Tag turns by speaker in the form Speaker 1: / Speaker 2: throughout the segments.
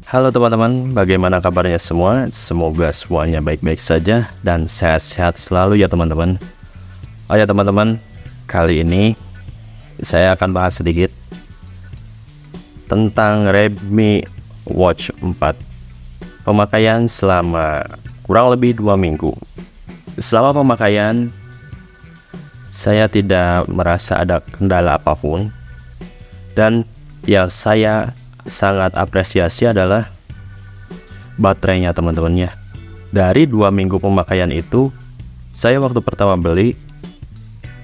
Speaker 1: Halo teman-teman, bagaimana kabarnya semua? Semoga semuanya baik-baik saja dan sehat-sehat selalu ya teman-teman. Oh ya teman-teman, kali ini saya akan bahas sedikit tentang Redmi Watch 4 pemakaian selama kurang lebih 2 minggu. Selama pemakaian, saya tidak merasa ada kendala apapun, dan yang saya sangat apresiasi adalah baterainya teman-teman ya. Dari 2 minggu pemakaian itu, saya waktu pertama beli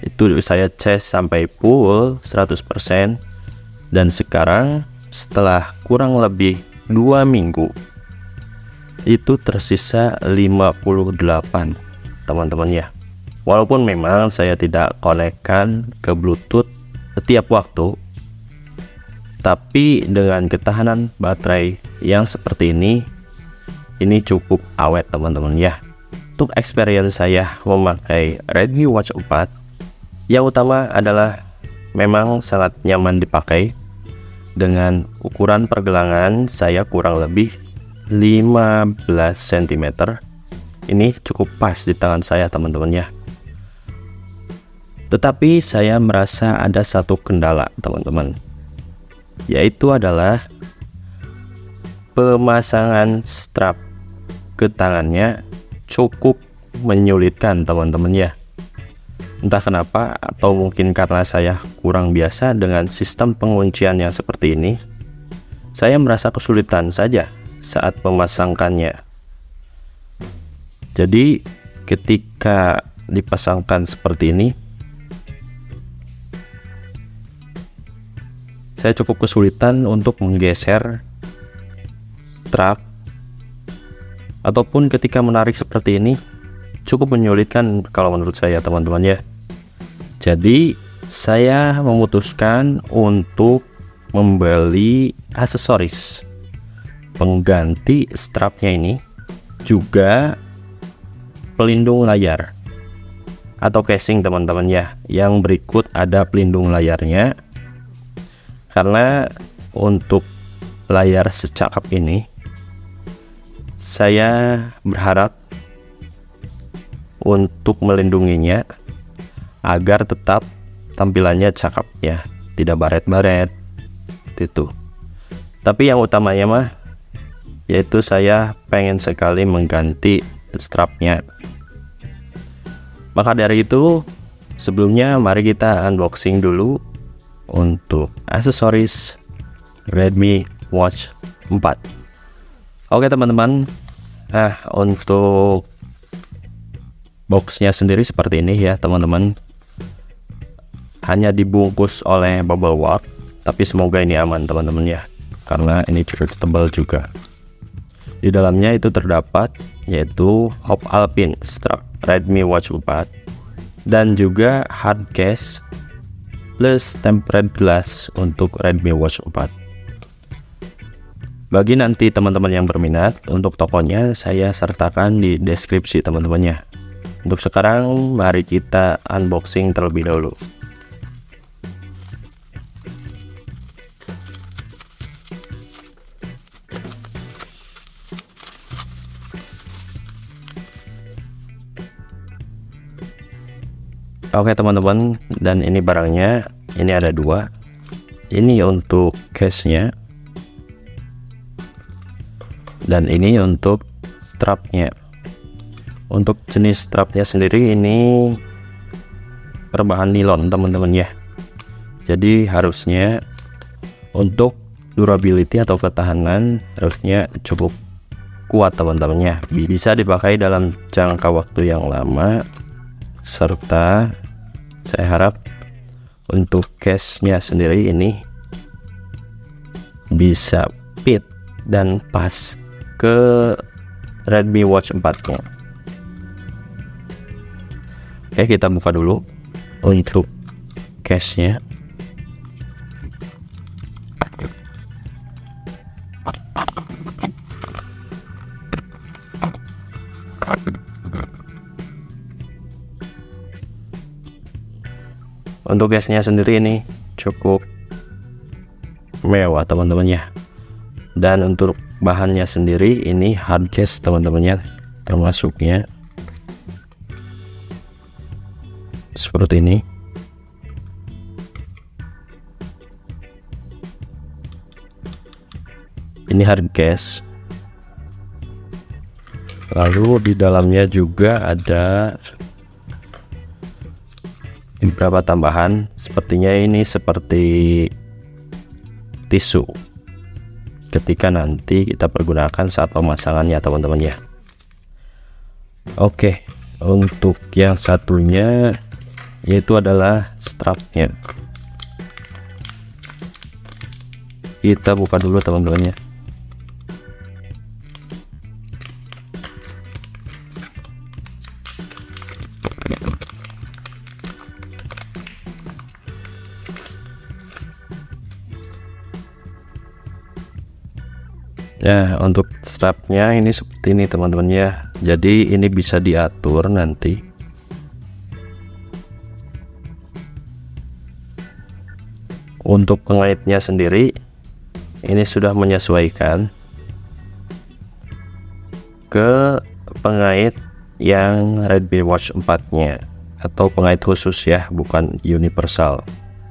Speaker 1: itu saya cas sampai full 100%, dan sekarang setelah kurang lebih 2 minggu itu tersisa 58 teman-teman ya. Walaupun memang saya tidak konekkan ke Bluetooth setiap waktu, tapi dengan ketahanan baterai yang seperti ini cukup awet teman-teman ya. Untuk experience saya memakai Redmi Watch 4, yang utama adalah memang sangat nyaman dipakai. Dengan ukuran pergelangan saya kurang lebih 15 cm, ini cukup pas di tangan saya teman-teman ya. Tetapi saya merasa ada satu kendala teman-teman, yaitu adalah pemasangan strap ke tangannya cukup menyulitkan teman-teman ya. Entah kenapa, atau mungkin karena saya kurang biasa dengan sistem penguncian yang seperti ini, saya merasa kesulitan saja saat memasangkannya. Jadi ketika dipasangkan seperti ini, saya cukup kesulitan untuk menggeser strap, ataupun ketika menarik seperti ini cukup menyulitkan kalau menurut saya teman-teman ya. Jadi saya memutuskan untuk membeli aksesoris pengganti strapnya ini, juga pelindung layar atau casing teman-teman ya. Yang berikut ada pelindung layarnya, karena untuk layar secakap ini saya berharap untuk melindunginya agar tetap tampilannya cakep ya, tidak baret-baret itu. Tapi yang utamanya mah yaitu saya pengen sekali mengganti strapnya. Maka dari itu, sebelumnya mari kita unboxing dulu untuk aksesoris Redmi Watch 4. Oke teman-teman, untuk boxnya sendiri seperti ini ya teman-teman. Hanya dibungkus oleh bubble wrap, tapi semoga ini aman teman-teman ya, karena ini cukup tebal juga. Di dalamnya itu terdapat yaitu Hop Alpine strap Redmi Watch 4, dan juga hard case plus tempered glass untuk Redmi Watch 4. Bagi nanti teman-teman yang berminat, untuk tokonya saya sertakan di deskripsi teman-temannya. Untuk sekarang mari kita unboxing terlebih dahulu. Oke teman-teman, dan ini barangnya. Ini ada 2. Ini untuk case-nya, dan ini untuk strapnya. Untuk jenis strapnya sendiri ini berbahan nilon teman-teman ya. Jadi harusnya untuk durability atau ketahanan harusnya cukup kuat teman-teman ya. Bisa dipakai dalam jangka waktu yang lama, serta saya harap untuk case-nya sendiri ini bisa fit dan pas ke Redmi Watch 4-nya. Oke, kita buka dulu untuk case-nya. Untuk case-nya sendiri ini cukup mewah teman-teman ya. Dan untuk bahannya sendiri ini hard case teman-temannya, termasuknya seperti ini. Ini hard case. Lalu di dalamnya juga ada beberapa tambahan, sepertinya ini seperti tisu ketika nanti kita pergunakan saat pemasangannya teman-teman ya. Oke, untuk yang satunya yaitu adalah strapnya. Kita buka dulu teman-teman ya. Ya, untuk strapnya ini seperti ini teman-teman ya. Jadi ini bisa diatur nanti. Untuk pengaitnya sendiri ini sudah menyesuaikan ke pengait yang Redmi Watch 4-nya, atau pengait khusus ya, bukan universal.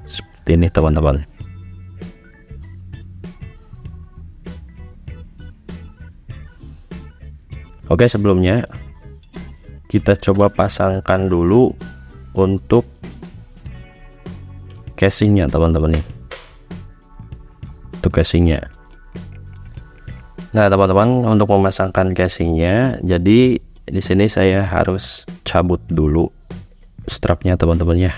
Speaker 1: Seperti ini teman-teman. Oke, sebelumnya kita coba pasangkan dulu untuk casingnya teman-teman nih. Untuk casingnya. Nah teman-teman, untuk memasangkan casingnya, jadi di sini saya harus cabut dulu strapnya teman-teman ya.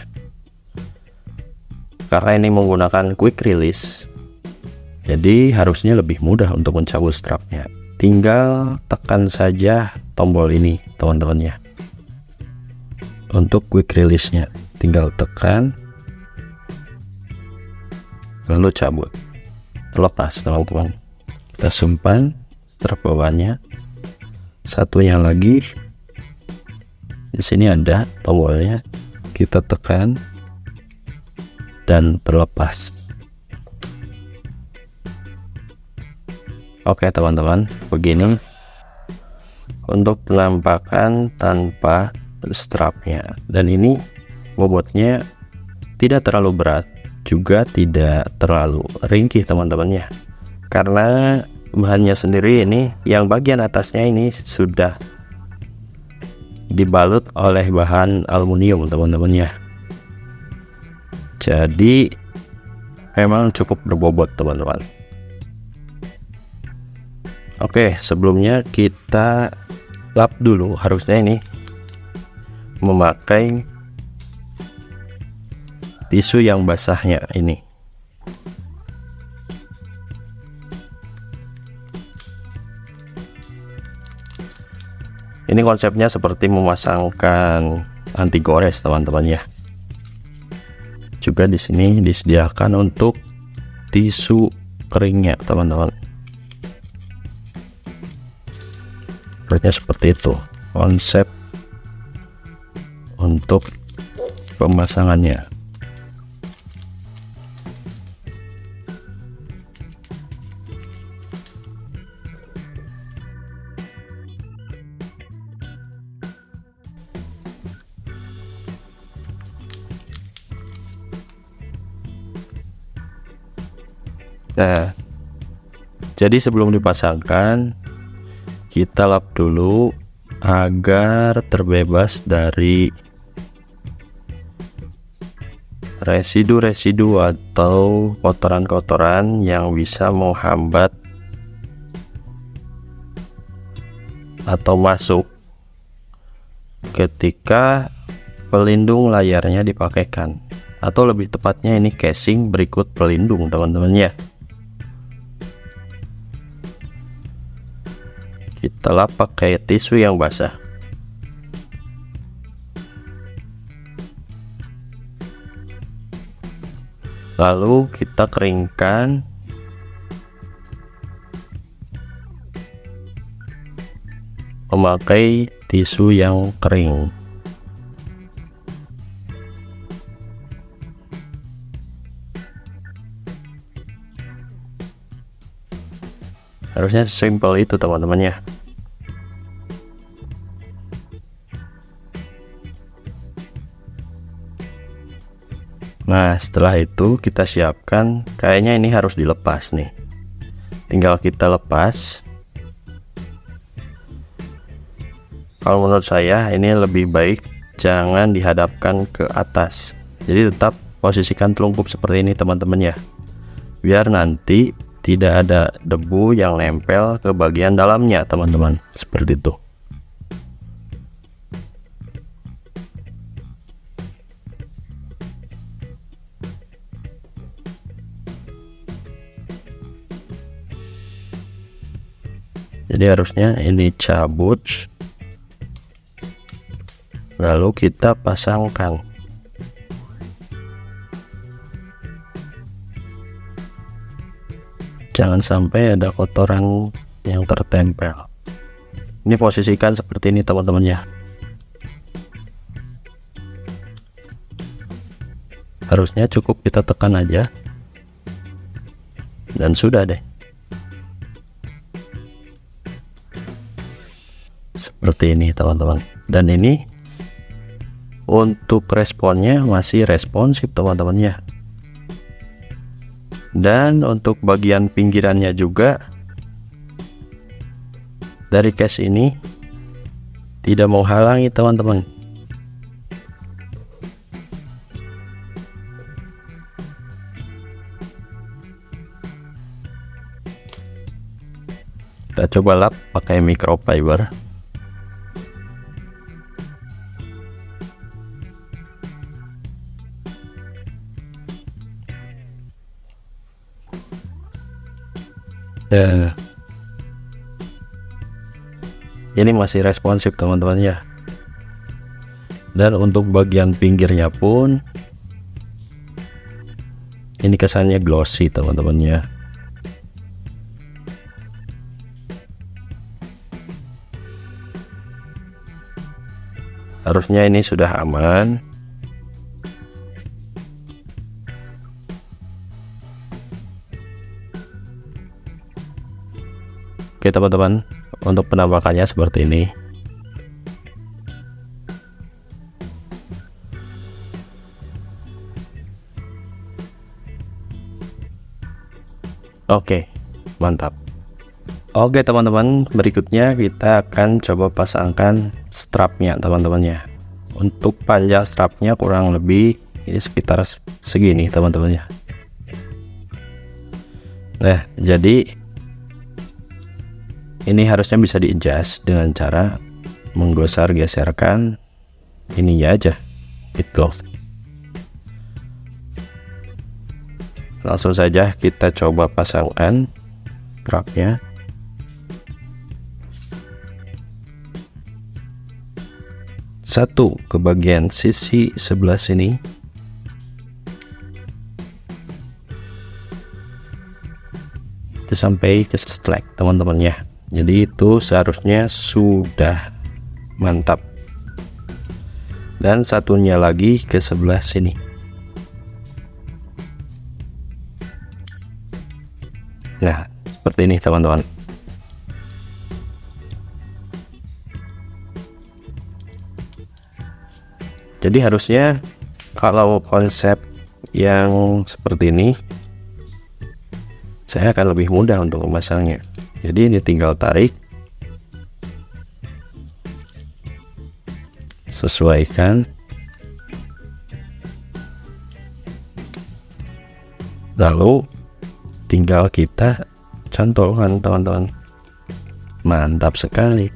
Speaker 1: Karena ini menggunakan quick release, jadi harusnya lebih mudah untuk mencabut strapnya. Tinggal tekan saja tombol ini teman-teman ya. Untuk quick release nya tinggal tekan, lalu cabut, terlepas teman-teman. Kita simpan strap bawahnya. Satunya lagi di sini ada tombolnya, kita tekan dan terlepas. Oke teman-teman, begini untuk penampakan tanpa strapnya. Dan ini bobotnya tidak terlalu berat, juga tidak terlalu ringkih teman-teman ya. Karena bahannya sendiri ini, yang bagian atasnya ini sudah dibalut oleh bahan aluminium teman-teman ya. Jadi memang cukup berbobot teman-teman. Oke, sebelumnya kita lap dulu, harusnya ini memakai tisu yang basahnya ini. Ini konsepnya seperti memasangkan anti gores teman-teman ya. Juga di sini disediakan untuk tisu keringnya teman-teman. Seperti itu konsep untuk pemasangannya. Nah, jadi sebelum dipasangkan kita lap dulu agar terbebas dari residu-residu atau kotoran-kotoran yang bisa menghambat atau masuk ketika pelindung layarnya dipakaikan, atau lebih tepatnya ini casing berikut pelindung teman-teman ya. Kita lap pakai tisu yang basah. Lalu kita keringkan memakai tisu yang kering. Harusnya simple itu teman-teman ya. Nah, setelah itu kita siapkan, kayaknya ini harus dilepas nih. Tinggal kita lepas. Kalau menurut saya ini lebih baik jangan dihadapkan ke atas. Jadi tetap posisikan telungkup seperti ini teman-teman ya. Biar nanti tidak ada debu yang nempel ke bagian dalamnya teman-teman. Seperti itu. Jadi harusnya ini cabut, lalu kita pasangkan. Jangan sampai ada kotoran yang tertempel. Ini posisikan seperti ini teman-teman ya. Harusnya cukup kita tekan aja, dan sudah deh. Seperti ini teman-teman. Dan ini untuk responnya masih responsif teman-teman ya. Dan untuk bagian pinggirannya juga dari case ini tidak menghalangi teman-teman. Kita coba lap pakai microfiber. Ini masih responsif teman-teman ya. Dan untuk bagian pinggirnya pun ini kesannya glossy teman-teman ya. Harusnya ini sudah aman. Oke teman-teman, untuk penampakannya seperti ini. Oke, mantap. Oke teman-teman, berikutnya kita akan coba pasangkan strapnya teman-teman ya. Untuk panjang strapnya kurang lebih ini sekitar segini teman-teman ya. Nah, jadi ini harusnya bisa di-adjust dengan cara menggosar-geserkan ininya aja, gitu. Langsung saja kita coba pasangkan strapnya. Satu ke bagian sisi sebelah sini. Itu sampai ke slack teman-teman ya. Jadi itu seharusnya sudah mantap. Dan satunya lagi ke sebelah sini. Nah, seperti ini teman-teman. Jadi harusnya kalau konsep yang seperti ini, saya akan lebih mudah untuk memasangnya. Jadi ini tinggal tarik, sesuaikan, lalu tinggal kita cantolkan teman-teman. Mantap sekali.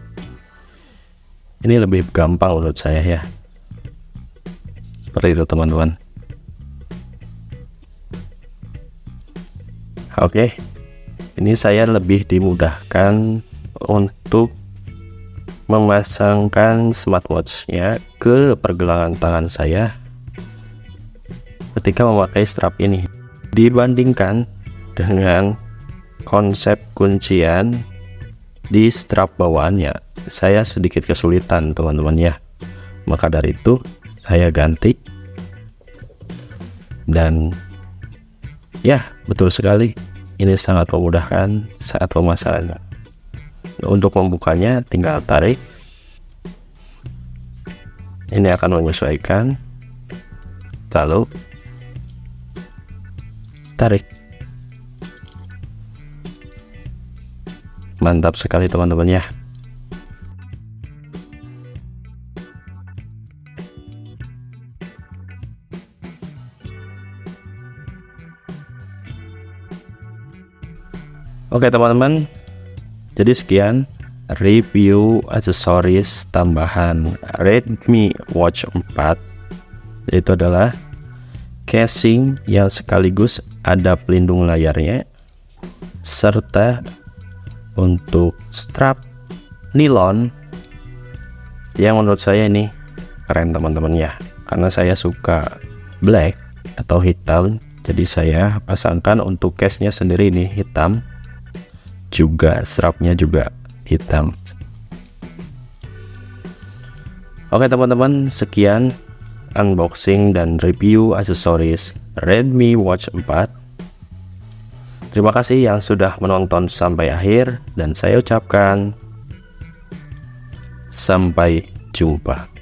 Speaker 1: Ini lebih gampang menurut saya ya. Seperti itu teman-teman. Oke. Ini saya lebih dimudahkan untuk memasangkan smartwatch-nya ke pergelangan tangan saya ketika memakai strap ini dibandingkan dengan konsep kuncian di strap bawaannya. Saya sedikit kesulitan teman-teman ya. Maka dari itu saya ganti, dan ya betul sekali, ini sangat memudahkan saat pemasangannya. Untuk membukanya tinggal tarik, ini akan menyesuaikan, lalu tarik. Mantap sekali teman-teman ya. Oke teman-teman, jadi sekian review aksesoris tambahan Redmi Watch 4. Itu adalah casing yang sekaligus ada pelindung layarnya, serta untuk strap nilon yang menurut saya ini keren teman-teman ya, karena saya suka black atau hitam, jadi saya pasangkan untuk case-nya sendiri ini hitam, juga strapnya juga hitam. Oke teman-teman, sekian unboxing dan review aksesoris Redmi Watch 4. Terima kasih yang sudah menonton sampai akhir, dan saya ucapkan sampai jumpa.